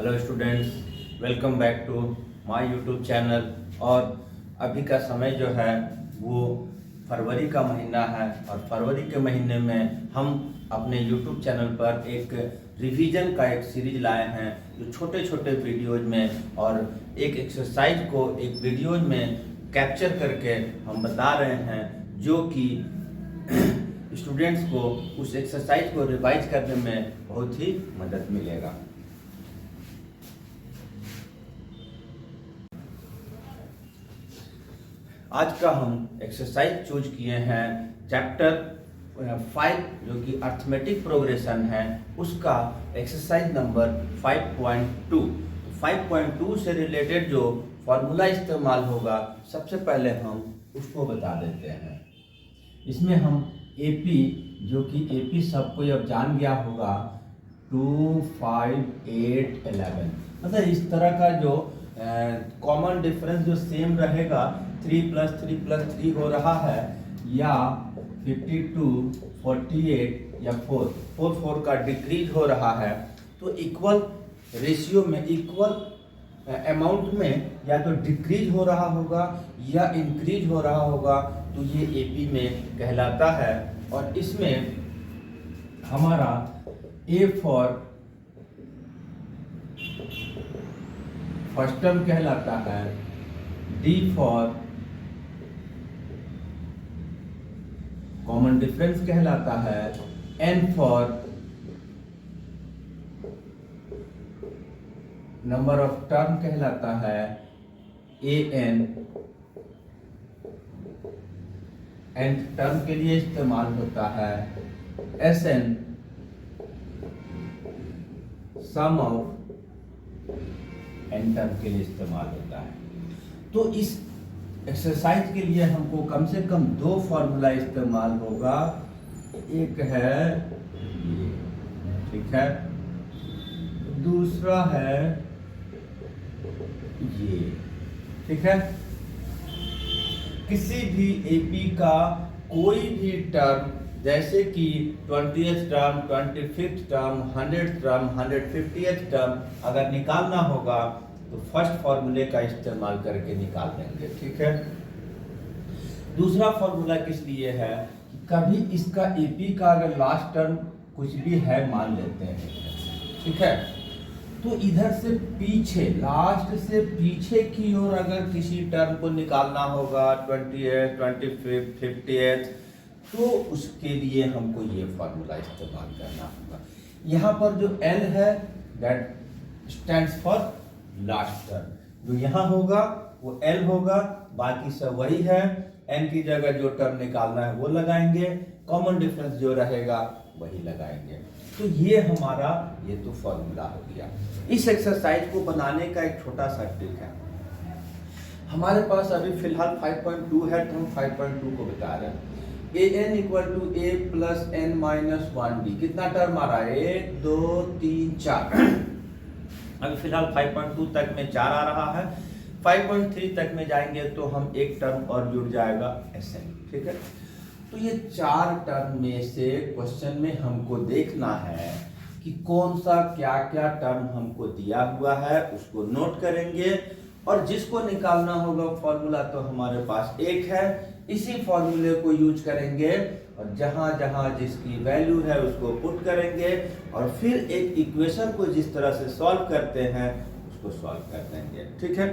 Hello students, welcome back to my YouTube channel. और अभी का समय जो है वो फरवरी का महीना है और फरवरी के महीने में हम अपने यूट्यूब चैनल पर एक रिवीजन का एक सीरीज लाए हैं जो छोटे छोटे वीडियोज में और एक एक्सरसाइज को एक वीडियोज में कैप्चर करके हम बता रहे हैं, जो कि स्टूडेंट्स को उस एक्सरसाइज को रिवाइज करने में बहुत ही मदद मिलेगा। आज का हम एक्सरसाइज चूज किए हैं चैप्टर 5 जो कि अर्थमेटिक प्रोग्रेशन है, उसका एक्सरसाइज नंबर 5.2। 5.2 से रिलेटेड जो फॉर्मूला इस्तेमाल होगा सबसे पहले हम उसको बता देते हैं। इसमें हम AP जो कि AP सबको अब जान गया होगा 2, 5, 8, 11, मतलब इस तरह का जो कॉमन डिफरेंस जो सेम रहेगा 3 + 3 + 3 हो रहा है, या 52, 48 या 4 का डिक्रीज हो रहा है, तो इक्वल रेशियो में इक्वल अमाउंट में या तो डिक्रीज हो रहा होगा या इंक्रीज हो रहा होगा, तो ये AP में कहलाता है। और इसमें हमारा A फॉर फर्स्ट टर्म कहलाता है, D फॉर कॉमन डिफरेंस कहलाता है, N for number of term कहलाता है, AN nth टर्म के लिए इस्तेमाल होता है, SN sum of n term के लिए इस्तेमाल होता है। तो इस एक्सरसाइज के लिए हमको कम से कम 2 फॉर्मूला इस्तेमाल होगा। एक है ये, ठीक है, दूसरा है ये, ठीक है। किसी भी AP का कोई भी टर्म, जैसे कि 20th term, 25th term, 100th term, 150th term अगर निकालना होगा तो फर्स्ट फॉर्मूले का इस्तेमाल करके निकाल देंगे, ठीक है। दूसरा फॉर्मूला किस लिए है कि कभी इसका AP का अगर लास्ट टर्म कुछ भी है मान लेते हैं, ठीक है, तो इधर से पीछे, लास्ट से पीछे की ओर अगर किसी टर्म को निकालना होगा 20th, 25th, 50th, तो उसके लिए हमको ये फॉर्मूला इस्तेमाल करना होगा। यहाँ पर जो L है that stands for last term, जो यहाँ होगा वो L होगा, बाकी सब वही है। N की जगह जो टर्म निकालना है वो लगाएंगे, कॉमन डिफरेंस जो रहेगा वही लगाएंगे। तो ये हमारा ये तो फॉर्मूला हो गया। इस एक्सरसाइज को बनाने का एक छोटा सा ट्रिक है। हमारे पास अभी फिलहाल 5.2 है, तो हम 5.2 को बता रहे हैं। AN = A + N - 1D कितना टर्म आ रहा है? 1, 2, 3, 4। अभी फिलहाल 5.2 तक में 4 आ रहा है। 5.3 तक में जाएंगे तो हम एक टर्म और जुड़ जाएगा SN, ठीक है। तो ये 4 टर्म में से क्वेश्चन में हमको देखना है कि कौन सा क्या क्या टर्म हमको दिया हुआ है, उसको नोट करेंगे और जिसको निकालना होगा फॉर्मूला तो हमारे पास एक है, इसी फॉर्मूले को यूज करेंगे और जहां जहां जिसकी वैल्यू है उसको पुट करेंगे और फिर एक इक्वेशन को जिस तरह से सॉल्व करते हैं उसको सॉल्व कर देंगे, ठीक है।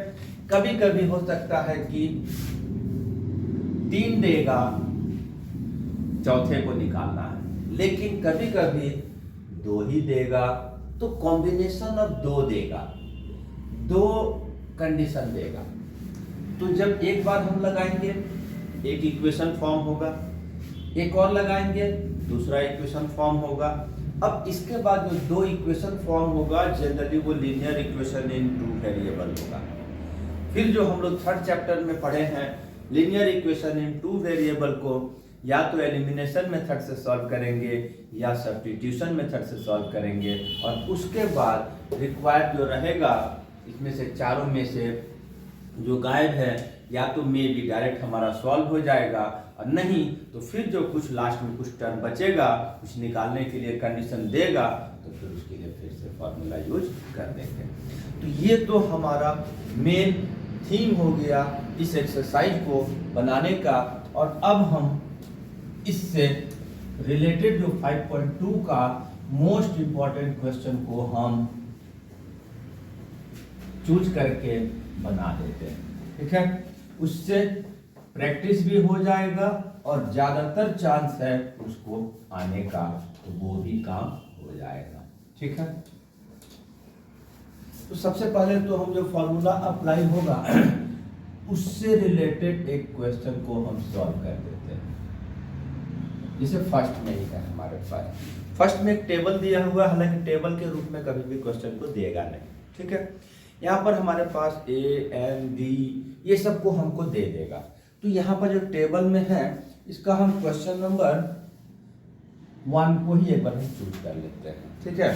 कभी कभी हो सकता है कि 3 देगा, चौथे को निकालना है, लेकिन कभी कभी 2 ही देगा, तो कॉम्बिनेशन ऑफ 2 देगा, 2 कंडीशन देगा। तो जब एक बार हम लगाएंगे एक इक्वेशन फॉर्म होगा, एक और लगाएंगे दूसरा इक्वेशन फॉर्म होगा। अब इसके बाद जो 2 इक्वेशन फॉर्म होगा जनरली वो लीनियर इक्वेशन इन 2 वेरिएबल होगा। फिर जो हम लोग 3rd चैप्टर में पढ़े हैं लीनियर इक्वेशन इन 2 वेरिएबल को या तो एलिमिनेशन मेथड से सॉल्व करेंगे या सब्स्टिट्यूशन मेथड से सॉल्व करेंगे, और उसके बाद रिक्वायर्ड जो रहेगा इसमें से चारों में से जो गायब है या तो मे भी डायरेक्ट हमारा सॉल्व हो जाएगा और नहीं तो फिर जो कुछ लास्ट में कुछ टर्म बचेगा, कुछ निकालने के लिए कंडीशन देगा, तो फिर उसके लिए फिर से फॉर्मूला यूज कर देंगे। तो ये तो हमारा मेन थीम हो गया इस एक्सरसाइज को बनाने का। और अब हम इससे रिलेटेड जो 5.2 का मोस्ट इंपॉर्टेंट क्वेश्चन को हम चूज करके बना देते हैं, ठीक है। उससे प्रैक्टिस भी हो जाएगा और ज्यादातर चांस है उसको आने का, तो वो भी काम हो जाएगा, ठीक है। तो सबसे पहले तो हम जो फॉर्मूला अप्लाई होगा उससे रिलेटेड एक क्वेश्चन को हम सॉल्व कर देते हैं। जिसे फर्स्ट में ही है हमारे पास, फर्स्ट में एक टेबल दिया हुआ है, हालांकि टेबल के रूप में कभी भी क्वेश्चन को देगा नहीं, ठीक है। यहाँ पर हमारे पास ए एन डी ये सब को हमको दे देगा। तो यहाँ पर जो टेबल में है इसका हम क्वेश्चन नंबर 1 को ही एक बार हम चूज कर लेते हैं, ठीक है।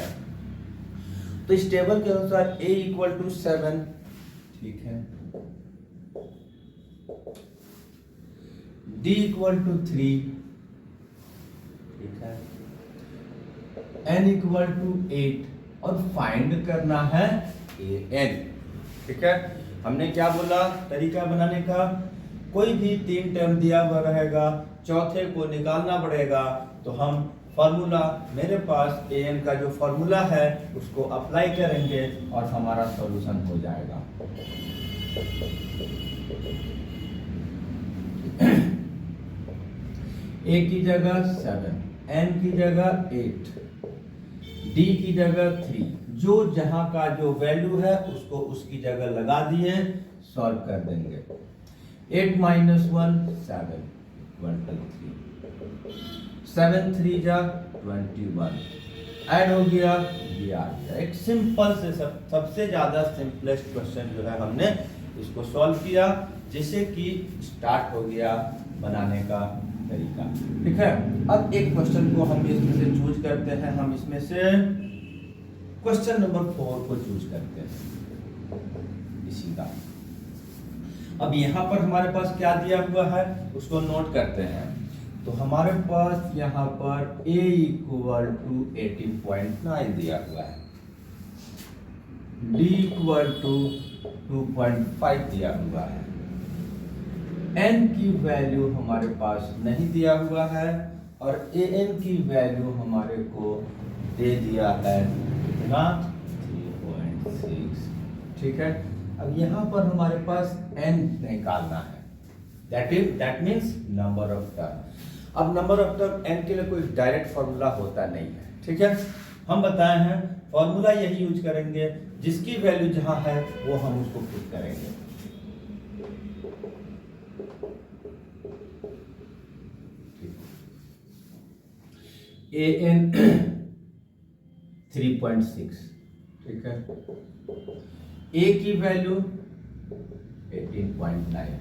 तो इस टेबल के अनुसार a इक्वल टू 7, ठीक है, d इक्वल टू 3, ठीक है, n इक्वल टू 8 और फाइंड करना है an, ठीक है। हमने क्या बोला तरीका बनाने का, कोई भी 3 टर्म दिया हुआ रहेगा, चौथे को निकालना पड़ेगा। तो हम फॉर्मूला मेरे पास an का जो फॉर्मूला है उसको अप्लाई करेंगे और हमारा सॉल्यूशन हो जाएगा। a की जगह 7, n की जगह 8, d की जगह 3, जो जहां का जो वैल्यू है उसको उसकी जगह लगा दिए, सॉल्व कर देंगे। 8 - 1 7 = 3, 7 3 जा 21, ऐड हो गया ये आ गया। एक सिंपल से सबसे ज्यादा सिंपलेस्ट क्वेश्चन जो है हमने इसको सॉल्व किया, जिससे कि स्टार्ट हो गया बनाने का तरीका, ठीक है। अब एक क्वेश्चन को हम इसमें से चूज करते हैं, हम इसमें से क्वेश्चन नंबर 4 को चूज करते हैं इसी का। अब यहाँ पर हमारे पास क्या दिया हुआ है उसको नोट करते हैं। तो हमारे पास यहाँ पर a इक्वल टू 18.9 दिया हुआ है, d इक्वल टू 2.5 दिया हुआ है, n की वैल्यू हमारे पास नहीं दिया हुआ है और an की वैल्यू हमारे को दे दिया है कितना 3.6, ठीक है। अब यहाँ पर हमारे पास n निकालना है, that means number of term. अब नंबर ऑफ टर्म n के लिए कोई डायरेक्ट फॉर्मूला होता नहीं है, ठीक है। हम बताए हैं फॉर्मूला यही यूज करेंगे, जिसकी वैल्यू जहां है वो हम उसको पुट करेंगे। an 3.6, ठीक है, a की वैल्यू 18.9,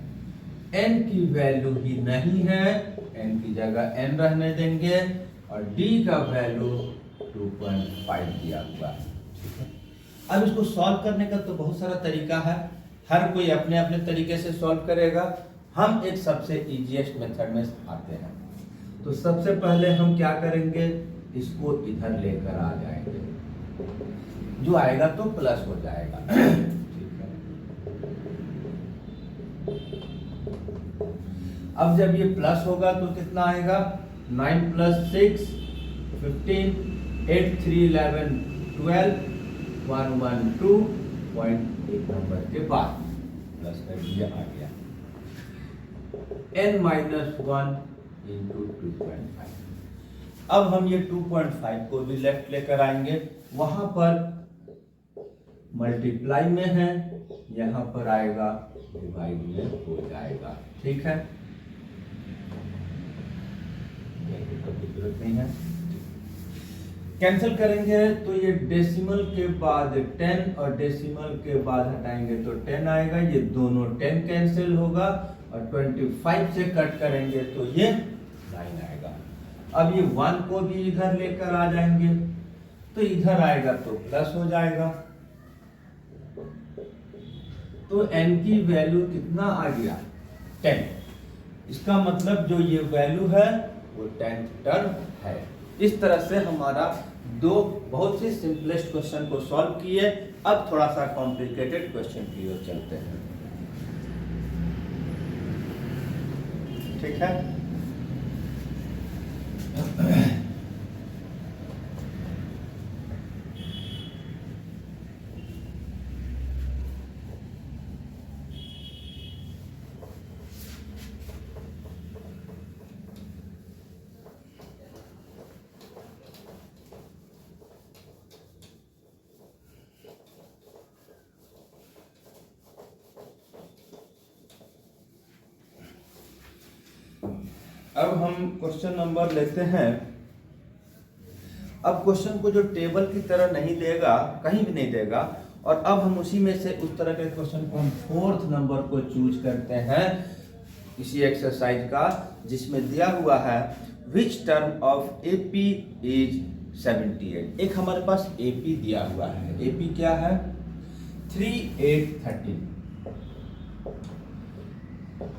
n की वैल्यू ही नहीं है, n की जगह n रहने देंगे और d का वैल्यू 2.5 दिया हुआ है, ठीक है। अब इसको सॉल्व करने का तो बहुत सारा तरीका है, हर कोई अपने अपने तरीके से सॉल्व करेगा। हम एक सबसे इजीएस्ट मेथड में आते हैं। तो सबसे पहले हम क्या करेंगे, इसको इधर लेकर आ जाएंगे, जो आएगा तो प्लस हो जाएगा, ठीक है। अब जब ये प्लस होगा तो कितना आएगा, 9 + 6 15, 8 3 11 12, 112.8 नंबर के बाद प्लस कर दिया, आ गया n - 1 × 2.5। अब हम ये 2.5 को भी लेफ्ट लेकर आएंगे, वहां पर मल्टीप्लाई में है, यहाँ पर आएगा डिवाइड में हो जाएगा, ठीक है। जरूरत नहीं है, कैंसिल करेंगे तो ये डेसिमल के बाद 10 और डेसिमल के बाद हटाएंगे तो 10 आएगा, ये दोनों 10 कैंसिल होगा और 25 से कट करेंगे तो ये 9 आएगा। अब ये 1 को भी इधर लेकर आ जाएंगे तो इधर आएगा तो प्लस हो जाएगा, तो n की वैल्यू कितना आ गया 10। इसका मतलब जो ये वैल्यू है वो 10th टर्म है। इस तरह से हमारा दो बहुत ही सिंपलेस्ट क्वेश्चन को सॉल्व किए। अब थोड़ा सा कॉम्प्लिकेटेड क्वेश्चन की ओर चलते हैं। ठीक है, अब हम क्वेश्चन नंबर लेते हैं। अब क्वेश्चन को जो टेबल की तरह नहीं देगा, कहीं भी नहीं देगा, और अब हम उसी में से उस तरह के क्वेश्चन को हम 4th नंबर को चूज करते हैं इसी एक्सरसाइज का, जिसमें दिया हुआ है which term of AP is 78। एक हमारे पास एपी दिया हुआ है। एपी क्या है? 3 8 13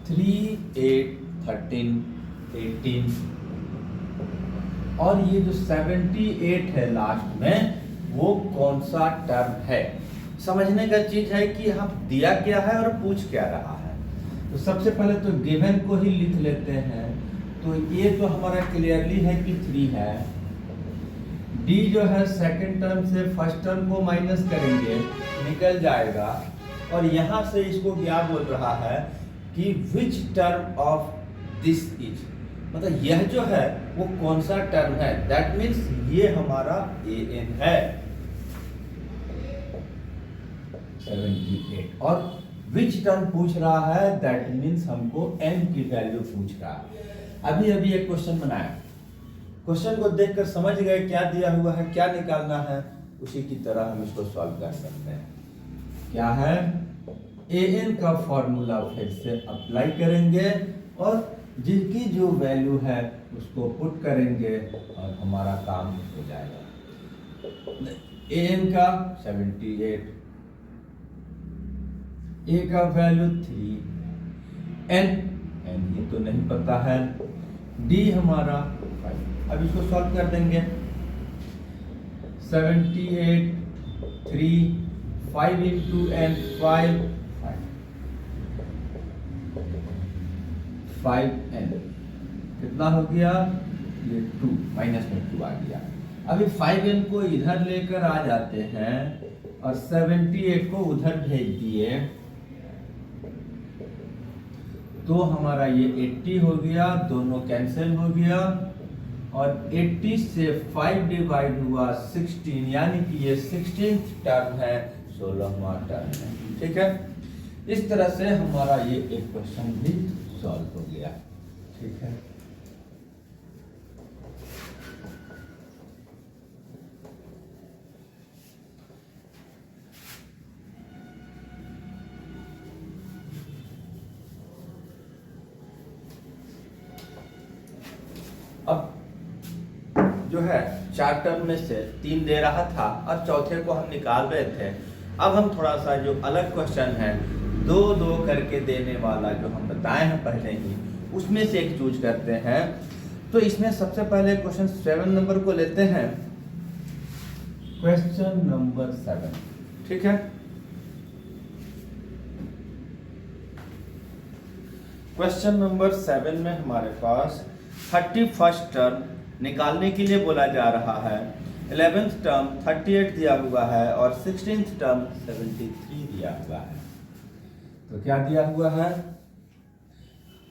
3 8 13 18, और ये जो 78 है लास्ट में, वो कौन सा टर्म है? समझने का चीज है कि हम दिया क्या है और पूछ क्या रहा है। तो सबसे पहले तो गिवन को ही लिख लेते हैं। तो ये तो हमारा क्लियरली है कि 3 है। डी जो है सेकंड टर्म से फर्स्ट टर्म को माइनस करेंगे, निकल जाएगा। और यहां से इसको क्या बोल रहा है कि which term of this is, मतलब यह जो है वो कौन सा टर्म है। दैट मीन्स ये हमारा an है 78, और विच टर्म पूछ रहा है, दैट मीन्स हमको n की वैल्यू पूछ रहा है। अभी अभी एक क्वेश्चन बनाया, क्वेश्चन को देखकर समझ गए क्या दिया हुआ है, क्या निकालना है, उसी की तरह हम इसको सॉल्व कर सकते हैं। क्या है? an का फॉर्मूला फिर से अप्लाई करेंगे और जिसकी जो वैल्यू है उसको पुट करेंगे और हमारा काम हो जाएगा। an का 78, a का वैल्यू 3, n ये तो नहीं पता है, d हमारा 5। अब इसको सॉल्व कर देंगे। 78 3 5 into n 5n कितना हो गया? ये 2 माइनस में 2 आ गया। अभी 5n को इधर लेकर आ जाते हैं और 78 को उधर भेज दिए, तो हमारा ये 80 हो गया, दोनों कैंसिल हो गया, और 80 से 5 डिवाइड हुआ 16, यानी कि ये 16th टर्म है, 16वां टर्म है। ठीक है, इस तरह से हमारा ये एक क्वेश्चन भी सॉल्व हो गया। ठीक है, अब जो है 4 टर्म में से 3 दे रहा था और चौथे को हम निकाल रहे थे। अब हम थोड़ा सा जो अलग क्वेश्चन है 2-2 करके देने वाला जो हम बताए हैं पहले ही, उसमें से एक चूज करते हैं। तो इसमें सबसे पहले क्वेश्चन 7 नंबर को लेते हैं। क्वेश्चन नंबर 7, ठीक है। क्वेश्चन नंबर 7 में हमारे पास 31st टर्म निकालने के लिए बोला जा रहा है। 11th टर्म 38 दिया हुआ है और 16th टर्म 73 दिया हुआ है। तो क्या दिया हुआ है?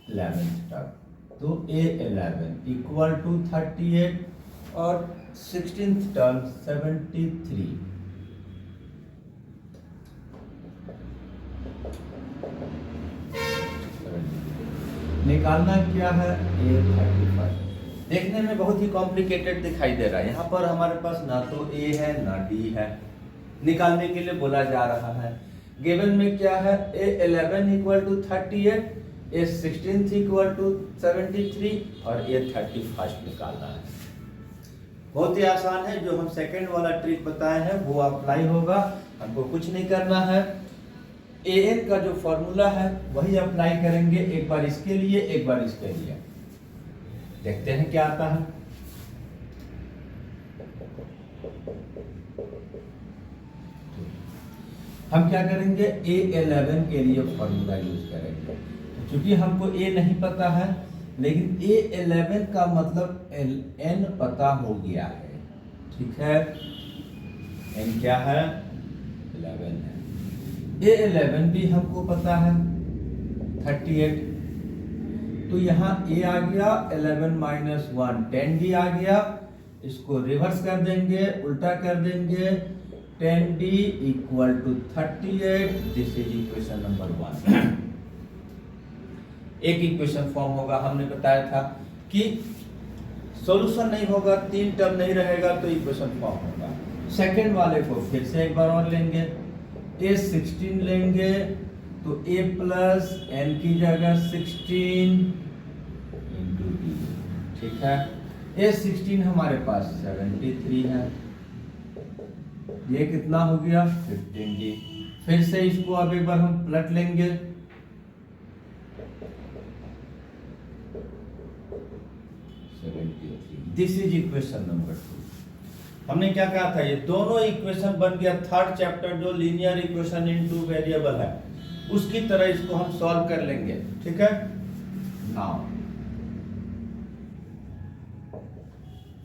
11th टर्म, तो A11 इक्वल टू 38 और 16th टर्म 73। निकालना क्या है? A35। देखने में बहुत ही कॉम्प्लिकेटेड दिखाई दे रहा है। यहाँ पर हमारे पास ना तो A है ना D है, निकालने के लिए बोला जा रहा है। गिवन में क्या है? A11 equal to 38, A16 equal to 73 और A31 निकालना है। बहुत ही आसान है, जो हम सेकंड वाला ट्रिक बताए हैं वो अप्लाई होगा, हमको कुछ नहीं करना है। an का जो फॉर्मूला है वही अप्लाई करेंगे, एक बार इसके लिए एक बार इसके लिए। देखते हैं क्या आता है। हम क्या करेंगे, A11 के लिए फॉर्मूला यूज करेंगे। क्योंकि हमको A नहीं पता है, लेकिन A11 का मतलब N पता हो गया है। ठीक है, N क्या है, 11 है। A11 भी हमको पता है 38, तो यहाँ A आ गया 11 माइनस 1 10D आ गया। इसको रिवर्स कर देंगे, उल्टा कर देंगे, 10D equal to 38। This is equation number 1। एक इक्वेशन फॉर्म होगा, हमने बताया था कि सॉल्यूशन नहीं होगा, 3 टर्म नहीं रहेगा तो इक्वेशन फॉर्म होगा। सेकंड वाले को फिर से एक बार और लेंगे, A16 लेंगे तो A प्लस n की जगह 16 इंटू D। ठीक है, A16 हमारे पास 73 है, ये कितना हो गया 15D। फिर से इसको अब एक बार हम पलट लेंगे, दिस इज इक्वेशन नंबर 2। हमने क्या कहा था, ये दोनों इक्वेशन बन गया थर्ड चैप्टर जो linear equation in two variable है, उसकी तरह इसको हम सॉल्व कर लेंगे। ठीक है, नाउ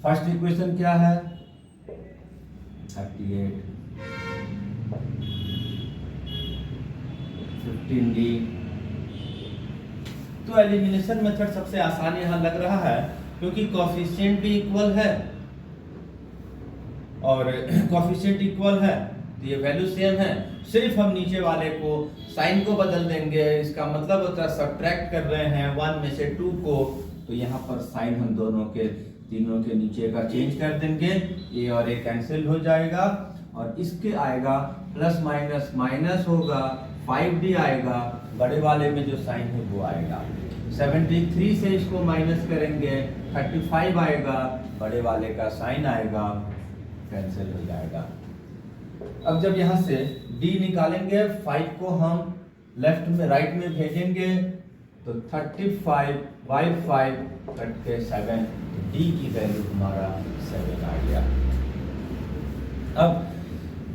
फर्स्ट इक्वेशन क्या है, 38 15D। तो एलिमिनेशन मेथड सबसे आसान यहां लग रहा है, क्योंकि कोफिशिएंट भी इक्वल है और कोफिशिएंट इक्वल है तो ये वैल्यू सेम है। सिर्फ हम नीचे वाले को साइन को बदल देंगे, इसका मतलब होता है सब्ट्रैक्ट कर रहे हैं 1 में से 2 को, तो यहाँ पर साइन हम दोनों के तीनों के नीचे का चेंज कर देंगे, ए और ए कैंसिल हो जाएगा और इसके आएगा प्लस माइनस माइनस होगा, 5D आएगा, बड़े वाले में जो साइन है वो आएगा। 73 से इसको माइनस करेंगे 35 आएगा, बड़े वाले का साइन आएगा, कैंसिल हो जाएगा। अब जब यहाँ से D निकालेंगे, 5 को हम लेफ्ट में राइट में भेजेंगे तो 35 बाई 5 कट के 7, D की वैल्यू हमारा 7 आ गया। अब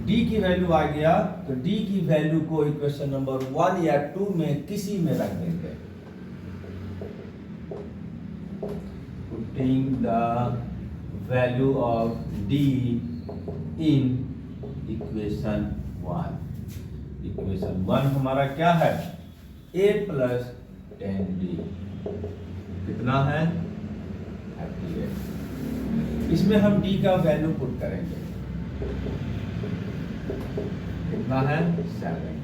D की वैल्यू आ गया तो D की वैल्यू को इक्वेशन नंबर 1 या 2 में किसी में रख देंगे। Putting the value of D in equation 1। Equation 1 हमारा क्या है, A प्लस 10D कितना है 38। इसमें हम D का वैल्यू पुट करेंगे, कितना है 7।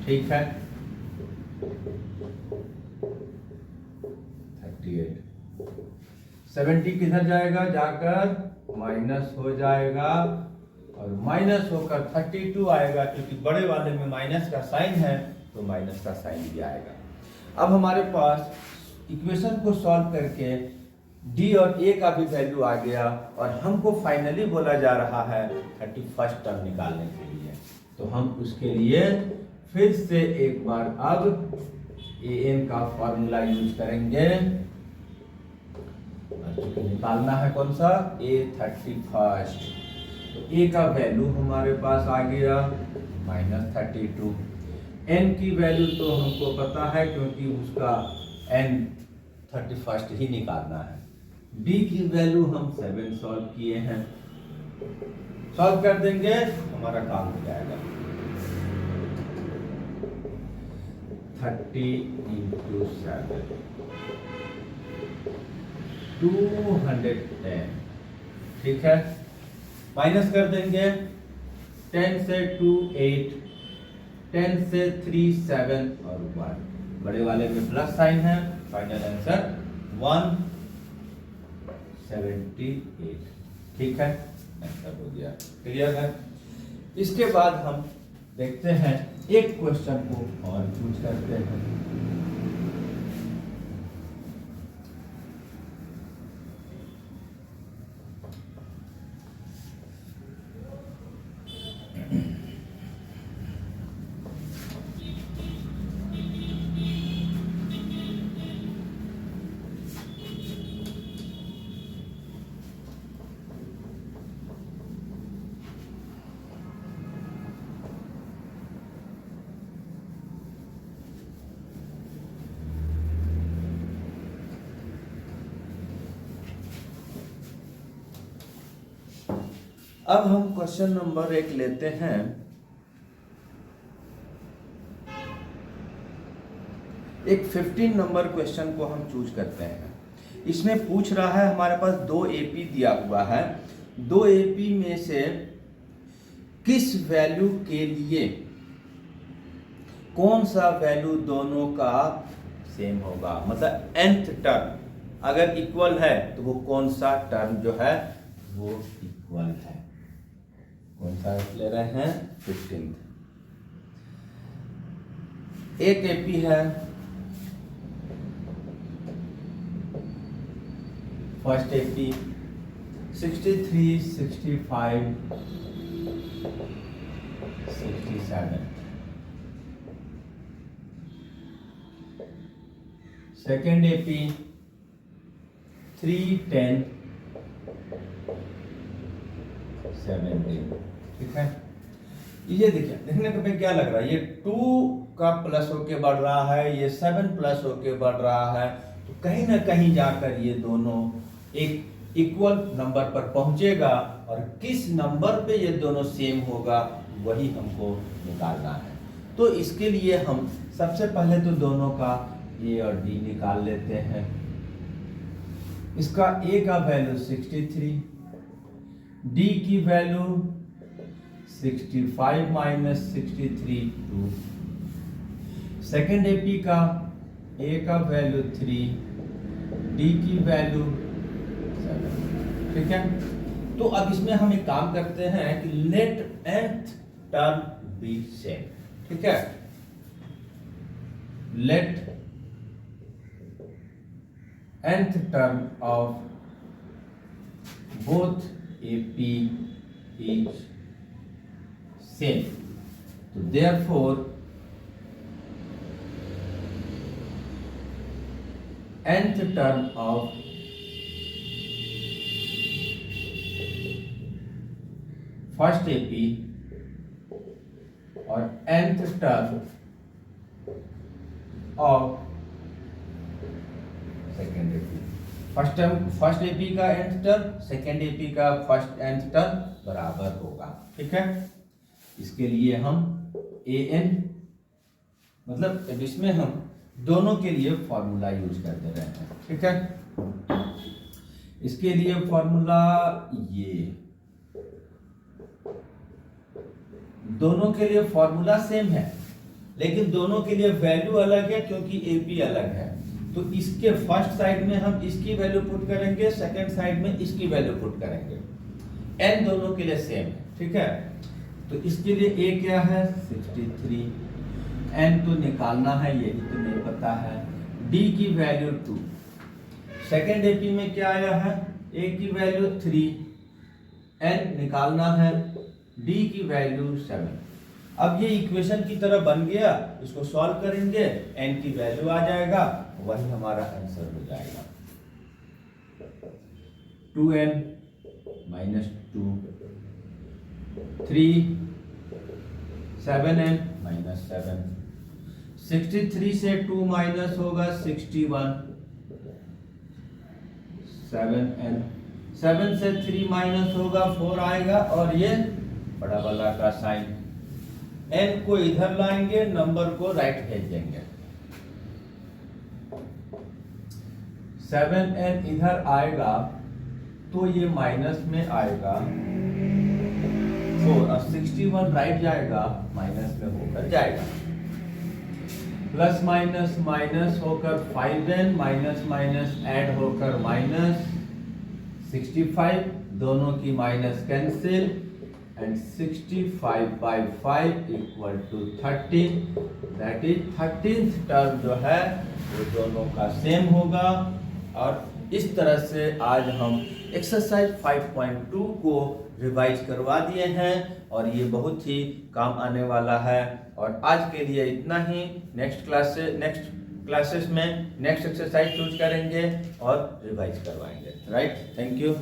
ठीक है, 38 70 किधर जाएगा, जाकर माइनस हो जाएगा और माइनस होकर 32 आएगा, क्योंकि बड़े वाले में माइनस का साइन है तो माइनस का साइन भी आएगा। अब हमारे पास इक्वेशन को सॉल्व करके D और A का भी वैल्यू आ गया और हमको फाइनली बोला जा रहा है 31st टर्म निकालने के लिए। तो हम उसके लिए फिर से एक बार अब an का फॉर्मूला यूज करेंगे, निकालना है कौन सा, A 31st। तो A का वैल्यू हमारे पास आ गया -32। N की वैल्यू तो हमको पता है क्योंकि उसका N 31st ही निकालना है। B की वैल्यू हम 7 सॉल्व किए हैं, सॉल्व कर देंगे हमारा काम हो जाएगा। 30 into 7 210। ठीक है, माइनस कर देंगे, 10 से 2 8, 10 से 3 7 और 1, बड़े वाले में प्लस साइन है, फाइनल आंसर 178। ठीक है, आंसर हो गया, क्लियर है। इसके बाद हम देखते हैं एक क्वेश्चन को और पूछ करते हैं। अब हम क्वेश्चन नंबर 1 लेते हैं। एक 15 नंबर क्वेश्चन को हम चूज करते हैं। इसमें पूछ रहा है, हमारे पास 2 एपी दिया हुआ है, 2 एपी में से किस वैल्यू के लिए कौन सा वैल्यू दोनों का सेम होगा, मतलब nth टर्म अगर इक्वल है तो वो कौन सा टर्म जो है वो इक्वल है। कौन सा ले रहे हैं, 15। एक एपी है, फर्स्ट एपी 63, 65, 67। Second AP 3, 10, 17। ठीक है, ये देखिए, देखने पे क्या लग रहा है, ये 2 का प्लस होके बढ़ रहा है, ये 7 प्लस होके बढ़ रहा है, तो कहीं ना कहीं जाकर ये दोनों एक इक्वल नंबर पर पहुंचेगा, और किस नंबर पे ये दोनों सेम होगा वही हमको निकालना है। तो इसके लिए हम सबसे पहले तो दोनों का ए और डी निकाल लेते हैं। इसका ए का वैल्यू 63, डी की वैल्यू 65 माइनस 63 2। सेकेंड एपी का ए का वैल्यू 3, डी की वैल्यू 7। ठीक है, तो अब इसमें हम एक काम करते हैं कि let nth term be same. ठीक है, let nth term of both AP is same. So therefore nth term of first AP और nth term of second AP, first AP का nth टर्म सेकेंड एपी का first nth term बराबर होगा। ठीक है, इसके लिए हम an, मतलब इसमें हम दोनों के लिए फॉर्मूला यूज कर दे रहे हैं। ठीक है, इसके लिए फॉर्मूला ये, दोनों के लिए फॉर्मूला सेम है, लेकिन दोनों के लिए वैल्यू अलग है क्योंकि एपी अलग है। तो इसके फर्स्ट साइड में हम इसकी वैल्यू पुट करेंगे, सेकंड साइड में इसकी वैल्यू पुट करेंगे। n दोनों के लिए सेम है। ठीक है, तो इसके लिए a क्या है 63, n तो निकालना है, यही तो नहीं पता है। d की वैल्यू 2, सेकंड एपी में क्या आया है, a की वैल्यू 3, n निकालना है, d की वैल्यू 7। अब ये इक्वेशन की तरह बन गया, इसको सॉल्व करेंगे, n की वैल्यू आ जाएगा, वही हमारा आंसर हो जाएगा। 2n माइनस 2, 3, 7n माइनस 7, 63 से 2 माइनस होगा 61, 7n, 7 से 3 माइनस होगा 4 आएगा, और ये बड़ा वाला का साइन, n को इधर लाएंगे, नंबर को राइट भेज देंगे। 7n इधर आएगा तो ये माइनस में आएगा 4, और 61 राइट जाएगा, माइनस में होकर जाएगा। प्लस माइनस माइनस होकर 5n, माइनस माइनस ऐड होकर माइनस 65, दोनों की minus cancel, and 65 by 5 equal to 13, that is 13th term जो है वो दोनों का सेम होगा। और इस तरह से आज हम एक्सरसाइज 5.2 को रिवाइज करवा दिए हैं, और ये बहुत ही काम आने वाला है। और आज के लिए इतना ही, नेक्स्ट क्लासेस में नेक्स्ट एक्सरसाइज चूज करेंगे और रिवाइज करवाएंगे। Right, thank you.